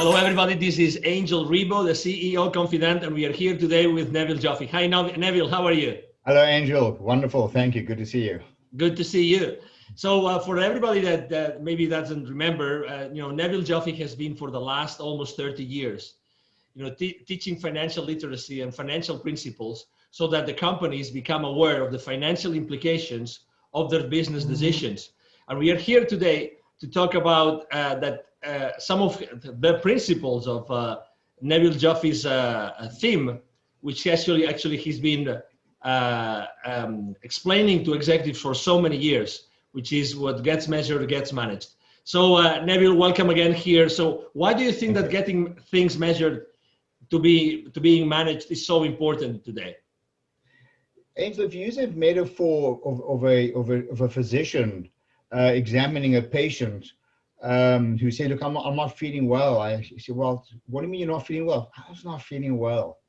Hello, everybody. This is Angel Rebo, the CEO Confident, and we are here today with 𝒂𝒊𝒏𝒂𝒂𝒏. Hi, Neville. How are you? Hello, Angel. Wonderful. Thank you. Good to see you. Good to see you. So for everybody that maybe doesn't remember, 𝒂𝒊𝒏𝒂𝒂𝒏 has been for the last almost 30 years, teaching financial literacy and financial principles so that the companies become aware of the financial implications of their business decisions. And we are here today to talk about some of the principles of 𝒂𝒊𝒏𝒂𝒂𝒏's theme, which actually he's been explaining to executives for so many years, which is what gets measured gets managed. So Neville, welcome again here. So why do you think that getting things measured to being managed is so important today? Angel, if you use a metaphor of a physician examining a patient who said, look, I'm not feeling well. I said, well, what do you mean you're not feeling well? I was not feeling well.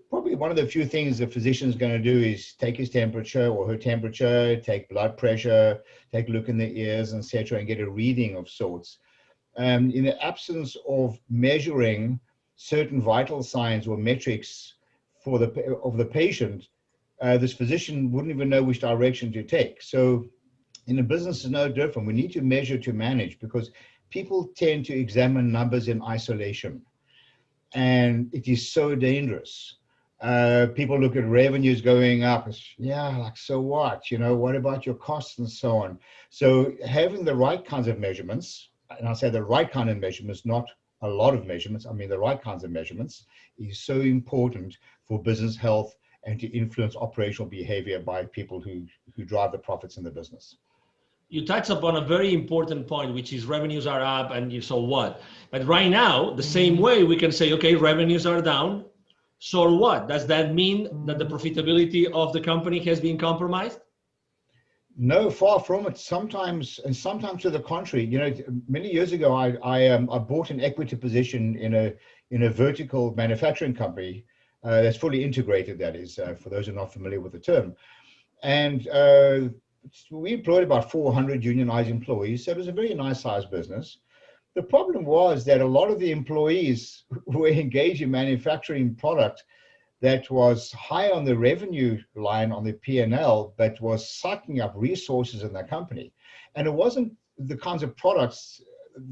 Probably one of the few things a physician is going to do is take his temperature or her temperature, take blood pressure, take a look in the ears, etc., and get a reading of sorts. In the absence of measuring certain vital signs or metrics of the patient, this physician wouldn't even know which direction to take. So in a business is no different. We need to measure to manage, because people tend to examine numbers in isolation, and it is so dangerous. People look at revenues going up. Yeah, like, so what? What about your costs and so on? So having the right kinds of measurements, and I say the right kind of measurements, not a lot of measurements, I mean the right kinds of measurements, is so important for business health and to influence operational behavior by people who drive the profits in the business. You touched upon a very important point, which is revenues are up and so what? But right now, the same way we can say, okay, revenues are down. So what? Does that mean that the profitability of the company has been compromised? No, far from it. Sometimes to the contrary. Many years ago, I bought an equity position in a vertical manufacturing company that's fully integrated. That is, for those who are not familiar with the term, and we employed about 400 unionized employees. So it was a very nice sized business. The problem was that a lot of the employees were engaged in manufacturing product that was high on the revenue line on the P&L, but was sucking up resources in the company. And it wasn't the kinds of products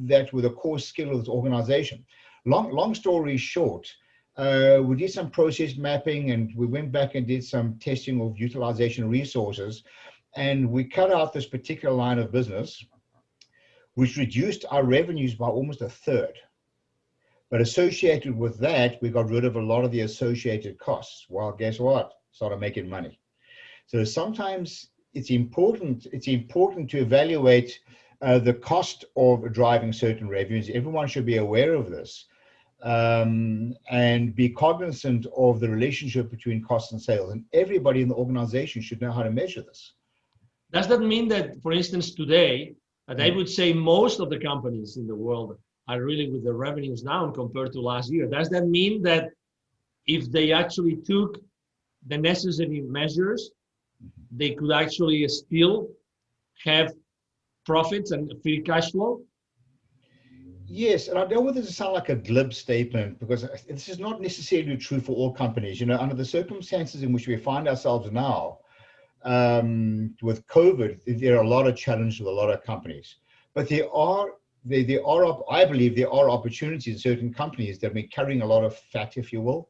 that were the core skill of this organization. Long story short, we did some process mapping, and we went back and did some testing of utilization resources, and we cut out this particular line of business, which reduced our revenues by almost a third. But associated with that, we got rid of a lot of the associated costs. Well, guess what? Started making money. So sometimes it's important to evaluate the cost of driving certain revenues. Everyone should be aware of this, and be cognizant of the relationship between cost and sales. And everybody in the organization should know how to measure this. Does that mean that, for instance, today, I would say most of the companies in the world are really with the revenues down compared to last year? Does that mean that if they actually took the necessary measures, they could actually still have profits and free cash flow? Yes, and I don't want this to sound like a glib statement, because this is not necessarily true for all companies. Under the circumstances in which we find ourselves now, with COVID, there are a lot of challenges with a lot of companies, but I believe there are opportunities in certain companies that have been carrying a lot of fat, if you will,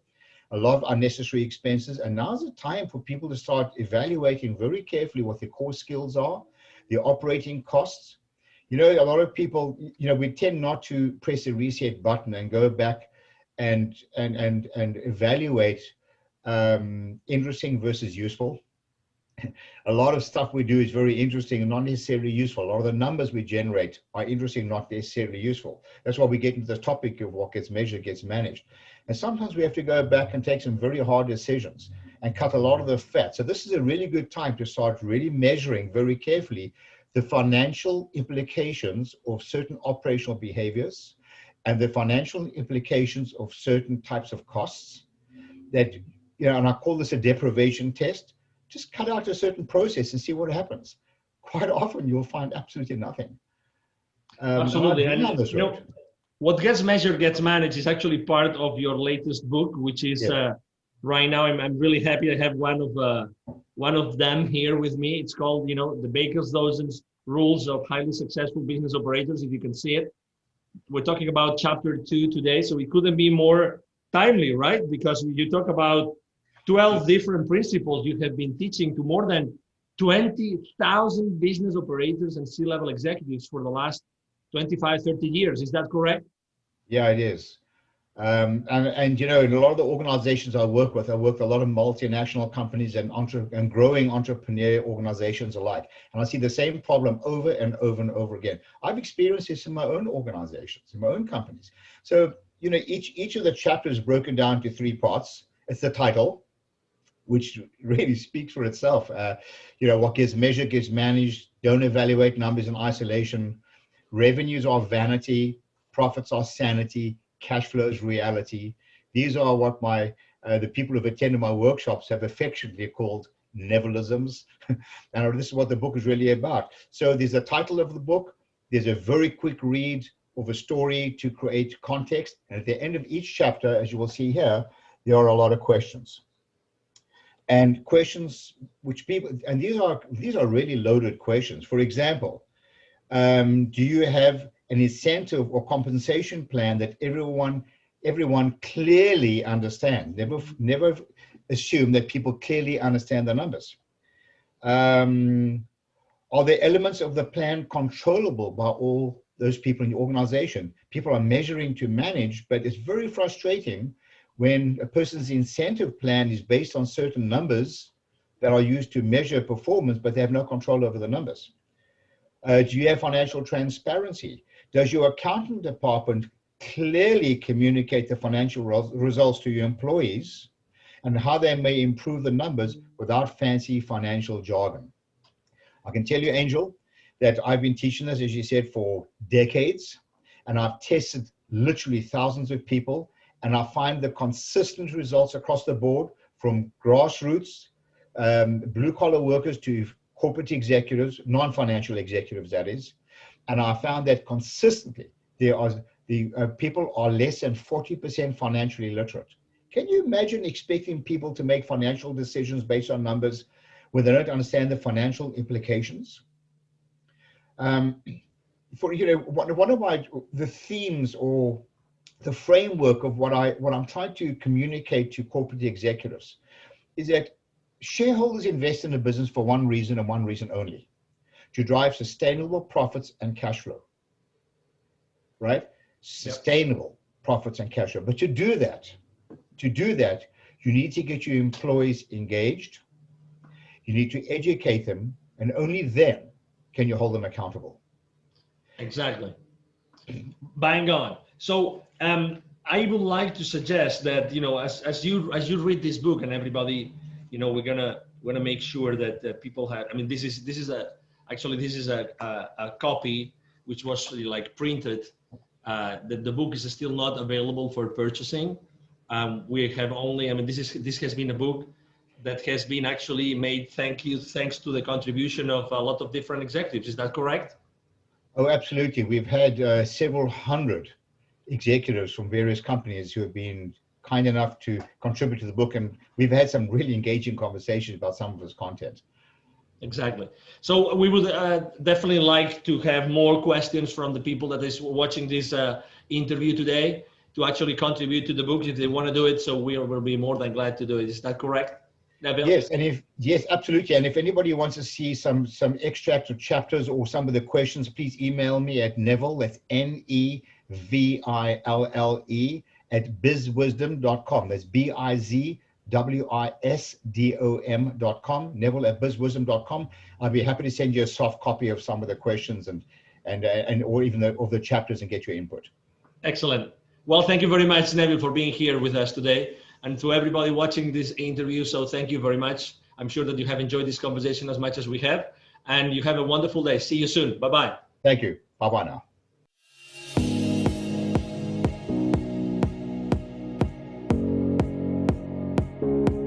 a lot of unnecessary expenses. And now's the time for people to start evaluating very carefully what their core skills are, their operating costs. A lot of people, we tend not to press the reset button and go back and evaluate interesting versus useful. A lot of stuff we do is very interesting and not necessarily useful. A lot of the numbers we generate are interesting, not necessarily useful. That's why we get into the topic of what gets measured gets managed. And sometimes we have to go back and take some very hard decisions and cut a lot of the fat. So this is a really good time to start really measuring very carefully the financial implications of certain operational behaviors and the financial implications of certain types of costs that, and I call this a deprivation test. Just cut out a certain process and see what happens. Quite often you'll find absolutely nothing. Absolutely. And what gets measured gets managed is actually part of your latest book, which is right now. I'm really happy I have one of them here with me. It's called, you know, the Baker's Dozen Rules of Highly Successful Business Operators. If you can see it, we're talking about chapter 2 today, so it couldn't be more timely, right? Because you talk about 12 different principles you have been teaching to more than 20,000 business operators and C-level executives for the last 25, 30 years. Is that correct? Yeah, it is. And you know, in a lot of the organizations I work with a lot of multinational companies and growing entrepreneur organizations alike. And I see the same problem over and over and over again. I've experienced this in my own organizations, in my own companies. So, you know, each of the chapters is broken down to 3 parts. It's the title, which really speaks for itself. You know, what gets measured gets managed. Don't evaluate numbers in isolation. Revenues are vanity. Profits are sanity. Cash flow is reality. These are what the people who've attended my workshops have affectionately called Nevilisms. And this is what the book is really about. So there's a title of the book. There's a very quick read of a story to create context. And at the end of each chapter, as you will see here, there are a lot of questions. And questions which these are really loaded questions. For example, do you have an incentive or compensation plan that everyone clearly understands? Never assume that people clearly understand the numbers. Are there elements of the plan controllable by all those people in the organization? People are measuring to manage, but it's very frustrating when a person's incentive plan is based on certain numbers that are used to measure performance, but they have no control over the numbers. Do you have financial transparency? Does your accounting department clearly communicate the financial results to your employees and how they may improve the numbers without fancy financial jargon? I can tell you, Angel, that I've been teaching this, as you said, for decades, and I've tested literally thousands of people, and I find the consistent results across the board, from grassroots, blue-collar workers to corporate executives, non-financial executives, that is. And I found that consistently, people are less than 40% financially literate. Can you imagine expecting people to make financial decisions based on numbers when they don't understand the financial implications? One of the themes or the framework of what I'm trying to communicate to corporate executives is that shareholders invest in a business for one reason and one reason only: to drive sustainable profits and cash flow, right? Sustainable profits and cash flow. But to do that, you need to get your employees engaged. You need to educate them, and only then can you hold them accountable. Exactly. Bang on. So I would like to suggest that, you know, as you read this book, and everybody, you know, we're gonna make sure that people have. I mean, this is a copy which was like printed. The book is still not available for purchasing. We have only. I mean, this has been a book that has been actually made thanks to the contribution of a lot of different executives. Is that correct? Oh, absolutely. We've had several hundred executives from various companies who have been kind enough to contribute to the book, and we've had some really engaging conversations about some of its content. Exactly. So we would definitely like to have more questions from the people that is watching this interview today to actually contribute to the book if they want to do it. So we will be more than glad to do it. Is that correct, Neville? Yes, absolutely. And if anybody wants to see some extracts of chapters or some of the questions, please email me at Neville, that's Neville, at bizwisdom.com. That's bizwisdom.com, Neville at bizwisdom.com. I'd be happy to send you a soft copy of some of the questions and or even of the chapters and get your input. Excellent. Well, thank you very much, Neville, for being here with us today, and to everybody watching this interview. So thank you very much. I'm sure that you have enjoyed this conversation as much as we have, and you have a wonderful day. See you soon. Bye-bye. Thank you. Bye-bye now.